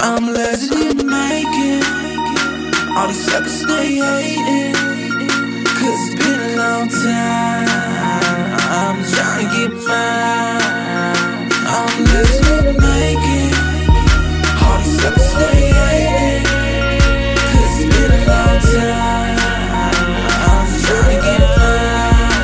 I'm lazy in making. All these suckers stay hating, 'cause it's been a long time. I'm trying to get mine. I'm lazy in making. All these suckers stay hating, 'cause it's been a long time. I'm trying to get mine.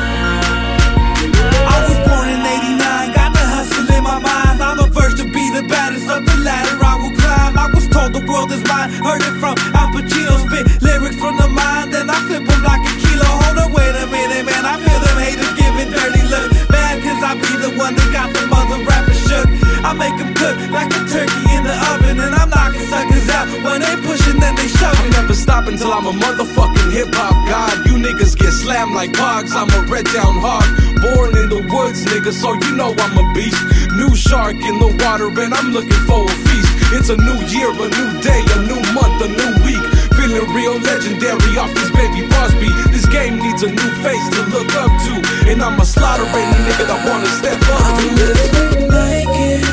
I was born in '89, got the hustle in my mind. I'm the first to be the baddest of the ladder I will climb. I was told the world is mine, heard it from Al Pacino. Spit lyrics from the mind, then I flip them like a kilo. Hold on, wait a minute, man, I feel them haters giving dirty looks. Mad 'cause I be the one that got the mother rappers shook. I make them cook like a turkey in the oven, and I'm knocking suckers out when they pushing, then they shove. I'm never stopping till I'm a motherfucking hip-hop god. You niggas get slammed like hogs, I'm a red down hog. Born in the woods, nigga, so you know I'm a beast. New shark in the water and I'm looking for a feast. It's a new year, a new day, a new month, a new week. Feeling real legendary off this baby boss beat. This game needs a new face to look up to, and I'ma slaughter any nigga that wanna step up to. I'm living making.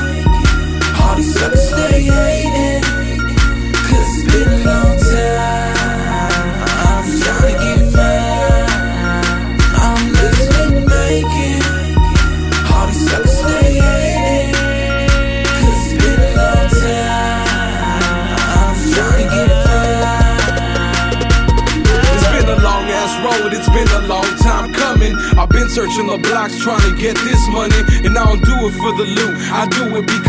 All these suckers stay hating, 'cause it's been a long time. I'm trying to get mine. I'm living making. All these suckers stay hating, 'cause it's been a long time. I'm trying to get mine. It's been a long ass road, it's been a long time coming. I've been searching the blocks trying to get this money, and I don't do it for the loot, I do it because